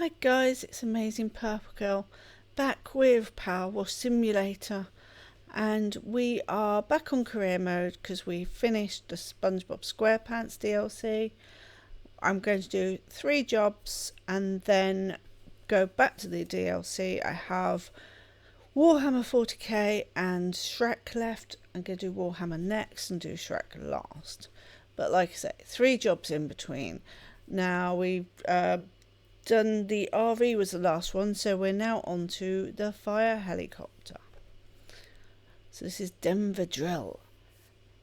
Hi guys, it's Amazing Purple Girl back with PowerWash Simulator, and we are back on career mode because we finished the SpongeBob SquarePants DLC. I'm going to do 3 jobs and then go back to the DLC. I have Warhammer 40k and Shrek left. I'm going to do Warhammer next and do Shrek last. But like I say, 3 jobs in between. Now we've done the RV was the last one, so we're now on to the fire helicopter. So this is Denver Drill.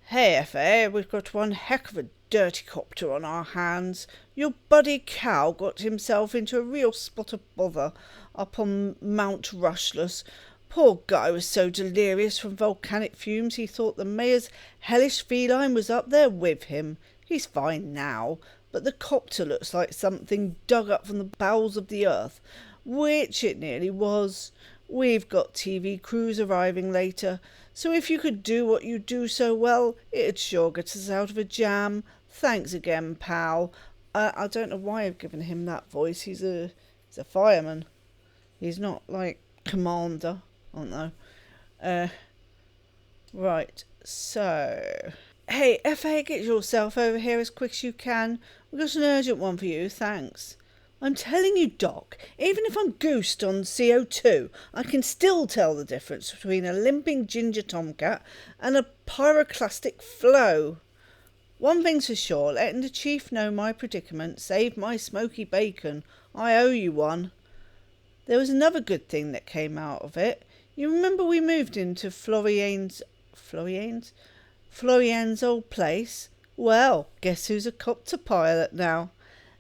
Hey FA, we've got one heck of a dirty copter on our hands. Your buddy Cal got himself into a real spot of bother up on Mount Rushless. Poor guy was so delirious from volcanic fumes he thought the mayor's hellish feline was up there with him. He's fine now, but the copter looks like something dug up from the bowels of the earth, which it nearly was. We've got TV crews arriving later, so if you could do what you do so well, it'd sure get us out of a jam. Thanks again, pal. I don't know why I've given him that voice. He's a fireman. He's not like commander. I don't know. Right, so... Hey, FA, get yourself over here as quick as you can. We've got an urgent one for you, thanks. I'm telling you, Doc, even if I'm goosed on CO2, I can still tell the difference between a limping ginger tomcat and a pyroclastic flow. One thing's for sure, letting the chief know my predicament saved my smoky bacon. I owe you one. There was another good thing that came out of it. You remember we moved into Florian's old place? Well, guess who's a copter pilot now?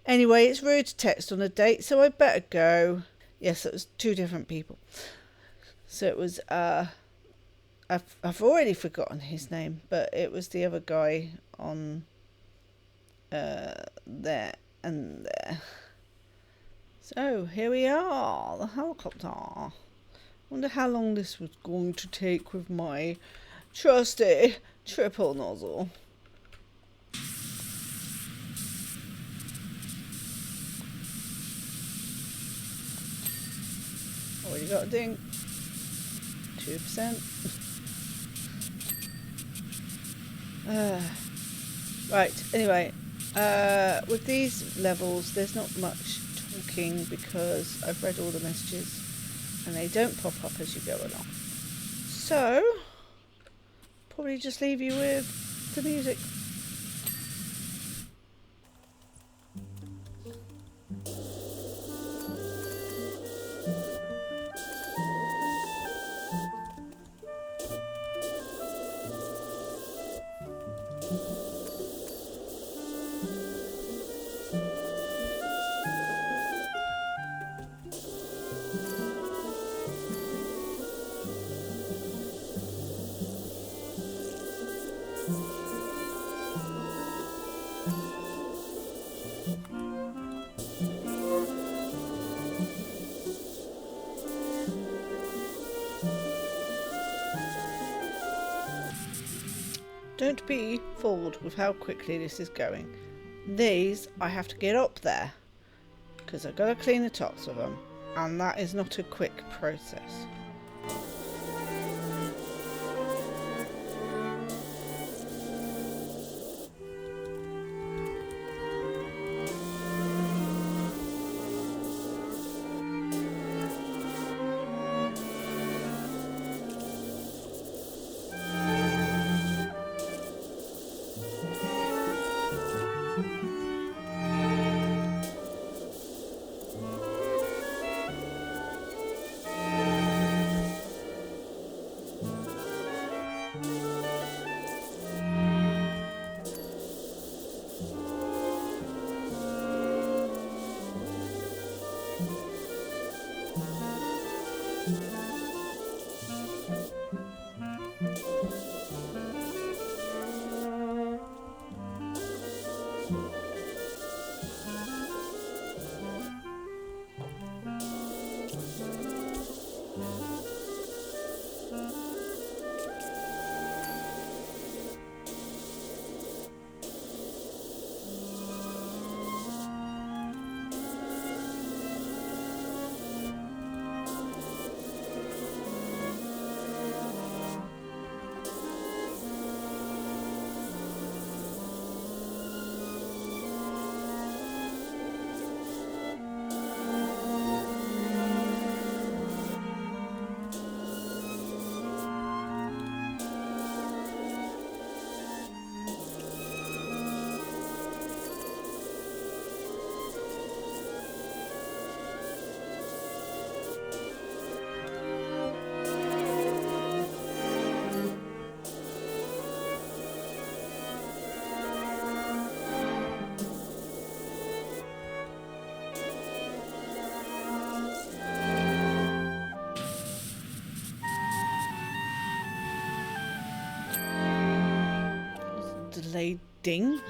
Anyway, it's rude to text on a date, so I better go. Yes, it was 2 different people. So it was, I've already forgotten his name, but it was the other guy on, there and there. So, here we are, the helicopter. Wonder how long this was going to take with my trusty triple nozzle. Already got a ding. 2%. Right, anyway, with these levels there's not much talking because I've read all the messages and they don't pop up as you go along. So, probably just leave you with the music. Don't be fooled with how quickly this is going. These, I have to get up there because I've got to clean the tops of them, and that is not a quick process. a ding.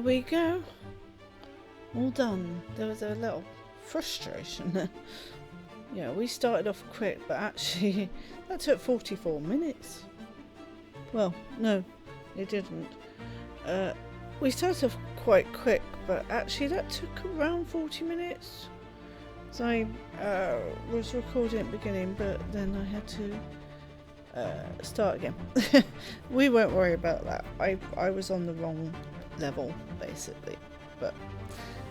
we go. All done. There was a little frustration there. Yeah, we started off quick, but actually that took 44 minutes. Well, no, it didn't. We started off quite quick, but actually that took around 40 minutes. So I was recording at the beginning, but then I had to start again. We won't worry about that. I was on the wrong level, basically. But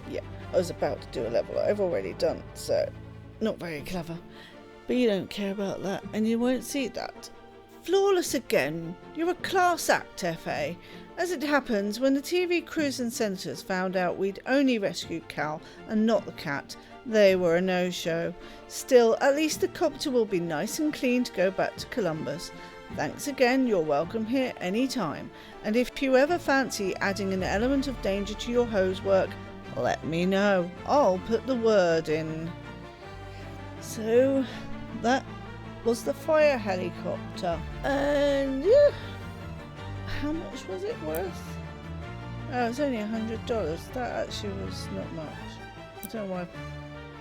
yeah, I was about to do a level I've already done, so not very clever. But you don't care about that, and you won't see that. Flawless again. You're a class act, FA. As it happens, when the TV crews and senators found out we'd only rescued Cal and not the cat, they were a no-show. Still, at least the copter will be nice and clean to go back to Columbus. Thanks again, you're welcome here anytime. And if you ever fancy adding an element of danger to your hose work, let me know. I'll put the word in. So, that was the fire helicopter. And yeah, how much was it worth? Oh, it's only $100. That actually was not much. I don't know why I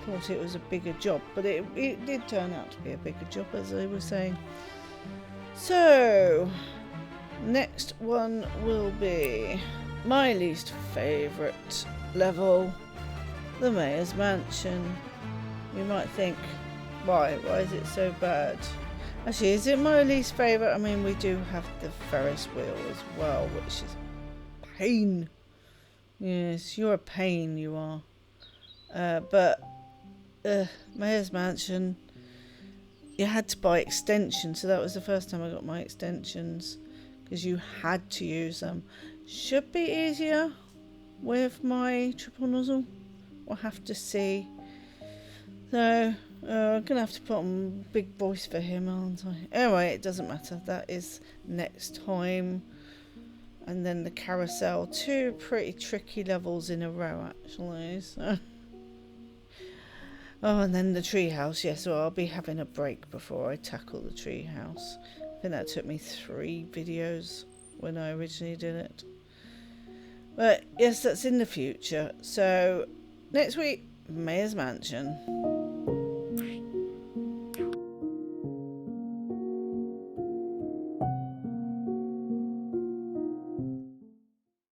thought it was a bigger job, but it did turn out to be a bigger job, as I was saying. So, next one will be my least favourite level, the Mayor's Mansion. You might think, why? Why is it so bad? Actually, is it my least favourite? I mean, we do have the Ferris wheel as well, which is pain. Yes, you're a pain, you are. But Mayor's Mansion, you had to buy extensions, so that was the first time I got my extensions, because you had to use them. Should be easier with my triple nozzle. We'll have to see. So I'm gonna have to put on big voice for him, aren't I? Anyway, it doesn't matter. That is next time. And then the carousel, 2 pretty tricky levels in a row, actually. So. Oh, and then the treehouse. Yes, well, I'll be having a break before I tackle the treehouse. I think that took me 3 videos when I originally did it. But yes, that's in the future. So next week, Mayor's Mansion.